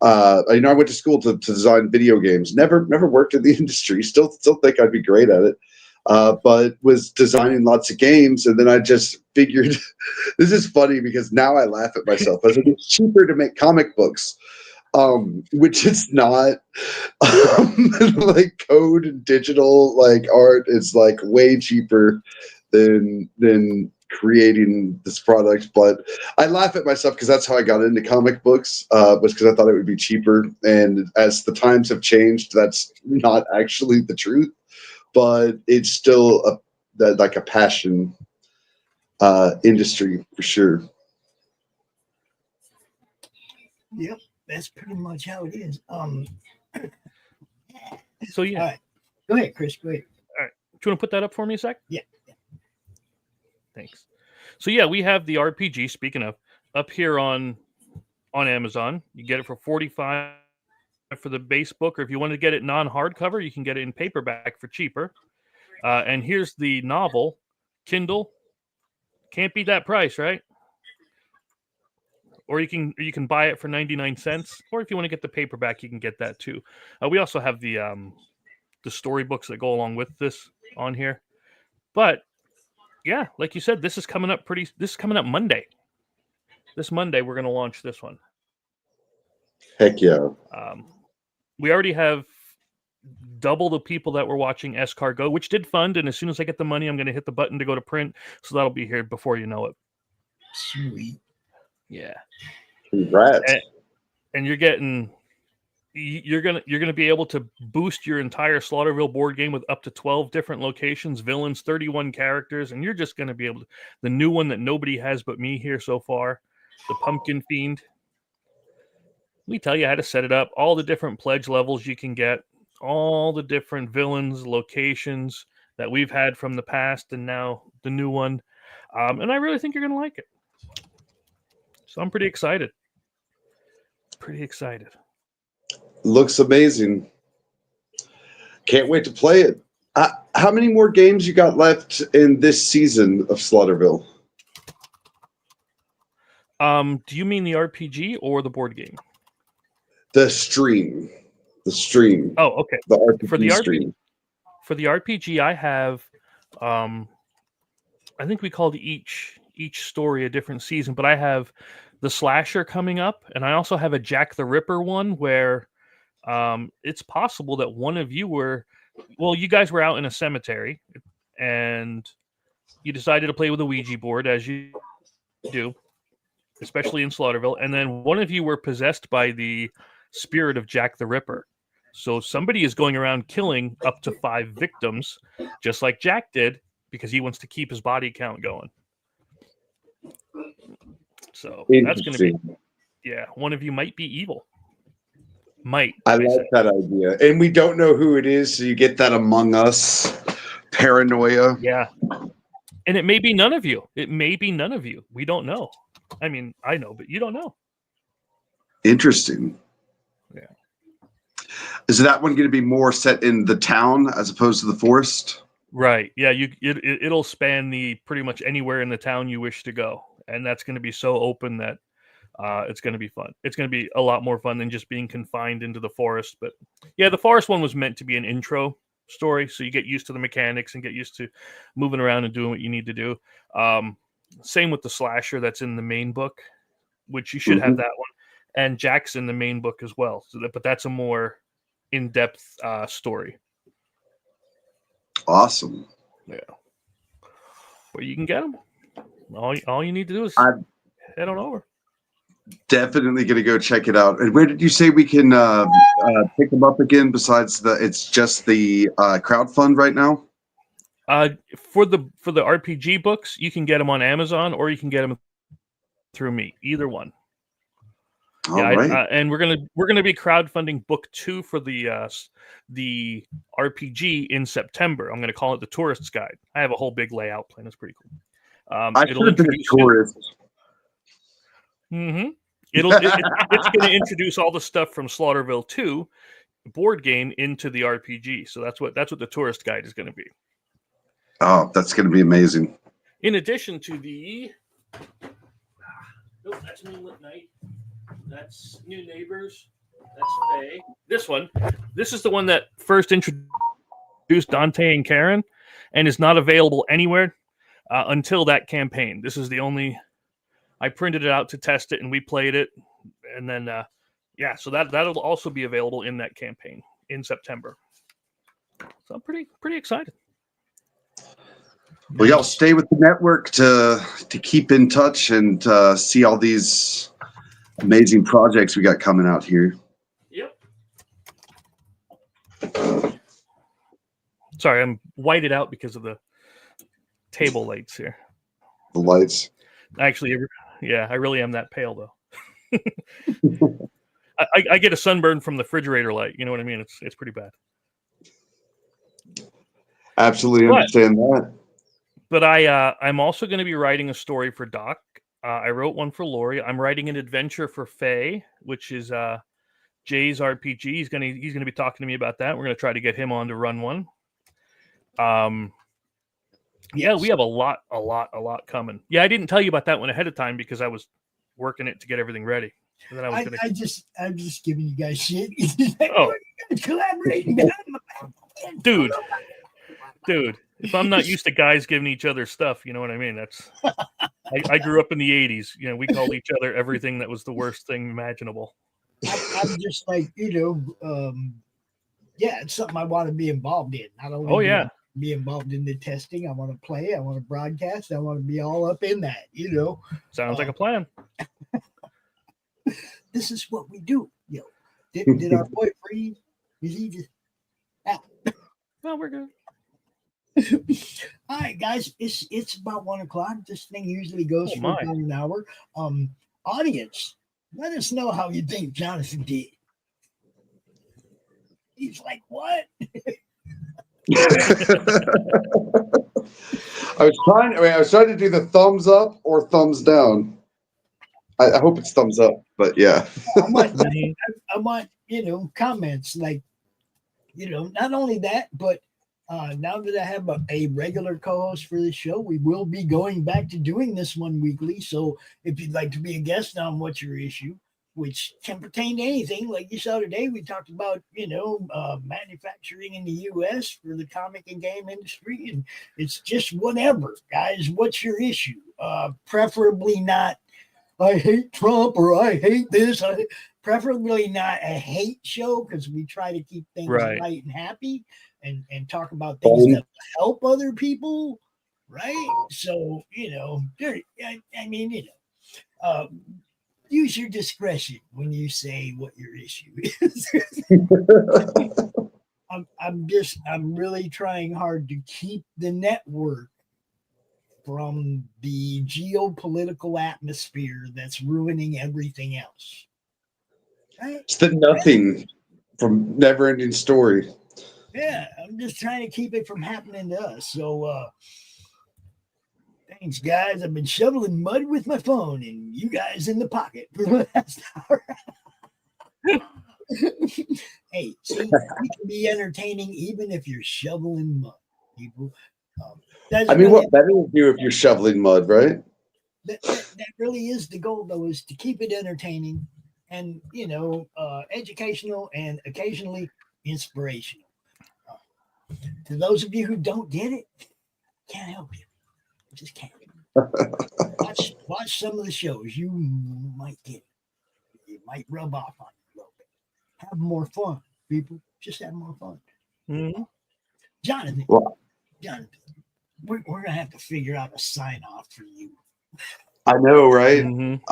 You know, I went to school to design video games. Never worked in the industry. Still think I'd be great at it. But was designing lots of games, and then I just figured this is funny because now I laugh at myself. I was like, it's cheaper to make comic books, which it's not. Like code and digital like art is like way cheaper than creating this product. But I laugh at myself because that's how I got into comic books, was because I thought it would be cheaper. And as the times have changed, that's not actually the truth. But it's still like a passion industry for sure. Yep, that's pretty much how it is. So yeah. All right. Go ahead, Chris. Go ahead. All right. Do you want to put that up for me a sec? Yeah. Thanks. So yeah, we have the RPG. Speaking of, up here on Amazon, you get it for $45 for the base book, or if you want to get it non-hardcover, you can get it in paperback for cheaper. And here's the novel, Kindle. Can't beat that price, right? Or you can buy it for 99 cents, or if you want to get the paperback, you can get that too. We also have the storybooks that go along with this on here. But yeah, like you said, this is coming up Monday. This Monday we're going to launch this one. Heck yeah. We already have double the people that were watching Escargo, which did fund, and as soon as I get the money, I'm going to hit the button to go to print, so that'll be here before you know it. Sweet. Yeah. Congrats. And you're gonna be able to boost your entire Slaughterville board game with up to 12 different locations, villains, 31 characters, and you're just going to be able to, the new one that nobody has but me here so far, the Pumpkin Fiend. We tell you how to set it up, all the different pledge levels you can get, all the different villains, locations that we've had from the past, and now the new one. And I really think you're going to like it. So I'm pretty excited. Looks amazing. Can't wait to play it. How many more games you got left in this season of Slaughterville? Do you mean the RPG or the board game? The stream. Oh, okay. The RPG For the stream. For the RPG, I have, I think we called each story a different season, but I have the slasher coming up, and I also have a Jack the Ripper one where it's possible that one of you you guys were out in a cemetery, and you decided to play with a Ouija board, as you do, especially in Slaughterville, and then one of you were possessed by the spirit of Jack the Ripper. So somebody is going around killing up to 5 victims, just like Jack did, because he wants to keep his body count going. So that's going to be, one of you might be evil. Might. I like that idea. And we don't know who it is, so you get that Among Us paranoia. Yeah. And it may be none of you. We don't know. I mean, I know, but you don't know. Interesting. Yeah. Is that one going to be more set in the town as opposed to the forest? Right. Yeah. It'll span pretty much anywhere in the town you wish to go, and that's going to be so open that it's going to be fun. It's going to be a lot more fun than just being confined into the forest. But yeah, the forest one was meant to be an intro story, so you get used to the mechanics and get used to moving around and doing what you need to do. Same with the slasher that's in the main book, which you should have that one, and Jack's in the main book as well. But that's a more in-depth story. Awesome. Yeah. Well, you can get them. All you need to do is head on over. Definitely going to go check it out. And where did you say we can pick them up again? Besides it's just the crowdfund right now. For the RPG books, you can get them on Amazon, or you can get them through me. Either one. All right. And we're gonna be crowdfunding book 2 for the RPG in September. I'm gonna call it the Tourist's Guide. I have a whole big layout plan. It's pretty cool. I should have been a tourist. Mm-hmm. It's going to introduce all the stuff from Slaughterville 2 board game into the RPG. So that's what the Tourist Guide is going to be. Oh, that's going to be amazing. In addition to the that's Moonlit Night. That's New Neighbors. That's Faye. This is the one that first introduced Dante and Karen, and is not available anywhere until that campaign. This is the only. I printed it out to test it, and we played it, and then so that'll also be available in that campaign in September. So I'm pretty excited. Well, y'all stay with the network to keep in touch and see all these amazing projects we got coming out here. Yep. Sorry, I'm whited out because of the table lights here. The lights. Actually, yeah, I really am that pale though. I get a sunburn from the refrigerator light. You know what I mean? It's pretty bad. Absolutely understand that. But I'm also going to be writing a story for Doc. I wrote one for Lori. I'm writing an adventure for Faye, which is Jay's RPG. He's gonna be talking to me about that. We're gonna try to get him on to run one. Yeah, we have a lot coming. Yeah, I didn't tell you about that one ahead of time because I was working it to get everything ready. And then I'm just giving you guys shit. Oh, collaborating. dude. If I'm not used to guys giving each other stuff, you know what I mean? That's. I grew up in the '80s. You know, we called each other everything that was the worst thing imaginable. I'm just like, it's something I want to be involved in. Not only be involved in the testing, I want to play, I want to broadcast, I want to be all up in that, Sounds like a plan. This is what we do, Did our boy freeze? Is he just out? Well, we're good. All right, guys, it's about 1:00. This thing usually goes for about an hour. Audience, let us know how you think Jonathan did. He's like, what? I was trying to do the thumbs up or thumbs down. I hope it's thumbs up, but yeah. I want comments like, not only that, but now that I have a regular co-host for the show, we will be going back to doing this one weekly. So if you'd like to be a guest on What's Your Issue, which can pertain to anything. Like you saw today, we talked about, manufacturing in the U.S. for the comic and game industry, and it's just whatever, guys. What's your issue? Preferably not, I hate Trump or I hate this. Preferably not a hate show, because we try to keep things Right. light and happy and talk about things that help other people, right? So, use your discretion when you say what your issue is. I'm really trying hard to keep the network from the geopolitical atmosphere that's ruining everything else. Right? It's the nothing from Never Ending Story. Yeah, I'm just trying to keep it from happening to us. So, thanks, guys. I've been shoveling mud with my phone, and you guys in the pocket for the last hour. Hey, see, you can be entertaining even if you're shoveling mud, people. What better to do if you're shoveling mud, right? That really is the goal, though, is to keep it entertaining and, educational and occasionally inspirational. To those of you who don't get it, can't help you. Just can't. Watch some of the shows. You might get it. It might rub off on you a little bit. Have more fun, people. Just have more fun. Mm-hmm. Jonathan, we're gonna have to figure out a sign off for you. I know, right? Mm-hmm.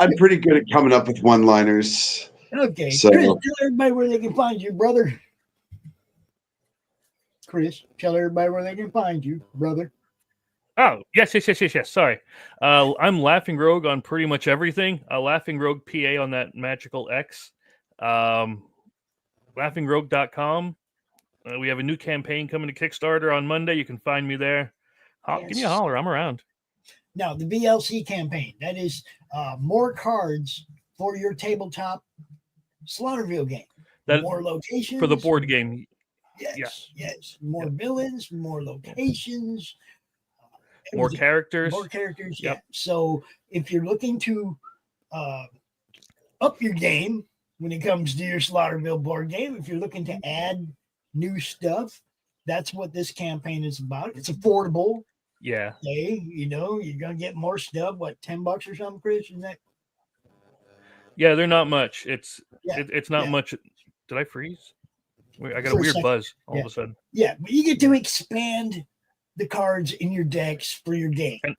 I'm pretty good at coming up with one-liners. Okay, So, Chris, tell everybody where they can find you, brother. Chris, tell everybody where they can find you, brother. Oh, yes. Sorry. I'm Laughing Rogue on pretty much everything. Laughing Rogue PA on that magical X. LaughingRogue.com. We have a new campaign coming to Kickstarter on Monday. You can find me there. Yes. Give me a holler. I'm around. Now, the VLC campaign, that is more cards for your tabletop Slaughterville game. More locations. For the board game. Yes. More villains, more locations. More characters. Yeah. So if you're looking to up your game when it comes to your Slaughterville board game, if you're looking to add new stuff, that's what this campaign is about. It's affordable. Yeah. Okay, you're gonna get more stuff. What, $10 or something, Chris? Isn't that? Yeah, they're not much. It's not Yeah. much. Did I freeze? I got For a a weird second. buzz all of a sudden. Yeah, but you get to expand the cards in your decks for your game. And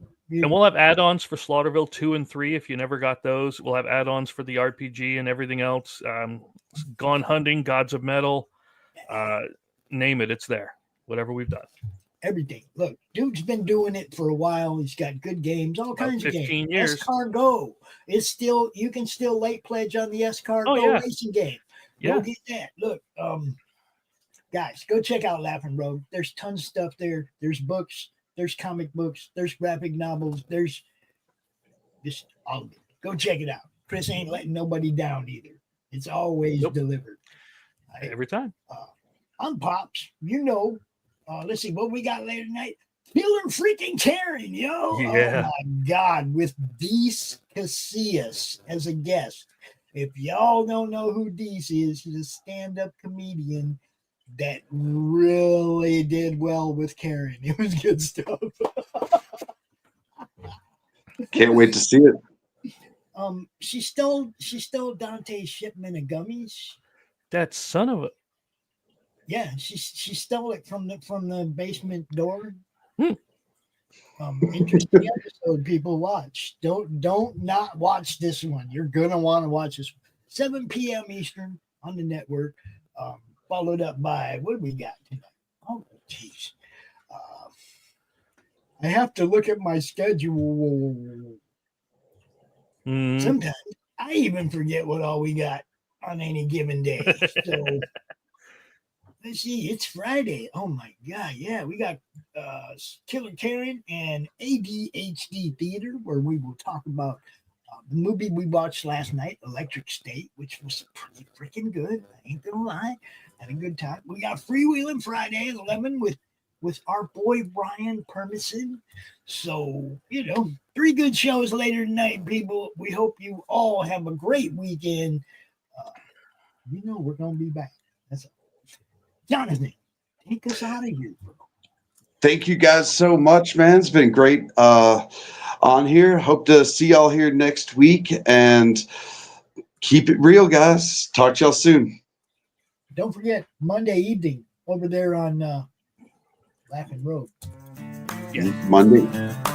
we'll have add-ons for Slaughterville 2 and 3 if you never got those. We'll have add-ons for the RPG and everything else. Gone Hunting, Gods of Metal, name it, it's there. Whatever we've done. Everything. Look, dude's been doing it for a while. He's got good games, all kinds of games. 15 years. Escargo. You can still late pledge on the Escargo racing game. Yeah. Go get that. Look, guys, go check out Laughing Rogue. There's tons of stuff there. There's books, there's comic books, there's graphic novels, there's just all of it. Go check it out. Chris ain't letting nobody down either. It's always delivered. Right? Every time. I'm Pops. Let's see what we got later tonight. Killer freaking Karen, yo. Yeah. Oh my God, with Deece Casillas as a guest. If y'all don't know who Deece is, he's a stand-up comedian that really did well with Karen. It was good stuff. Can't wait to see it. She stole Dante's shipment of gummies. That son of a. Yeah, she stole it from the basement door. Interesting episode. People watch. Don't not watch this one. You're gonna want to watch this. 7 p.m. Eastern on the network. Followed up by what do we got tonight? Oh, jeez. I have to look at my schedule. Sometimes I even forget what all we got on any given day. So let's see, it's Friday. Oh my God. Yeah, we got Killer Karen and ADHD Theater, where we will talk about the movie we watched last night, Electric State, which was pretty freaking good. I ain't gonna lie. Had a good time. We got Freewheeling Friday at 11 with with our boy Brian Permison. So, 3 good shows later tonight, people. We hope you all have a great weekend. We're going to be back. That's all. Jonathan, take us out of here, bro. Thank you guys so much, man. It's been great on here. Hope to see y'all here next week, and keep it real, guys. Talk to y'all soon. Don't forget, Monday evening over there on Laughing Road. Monday.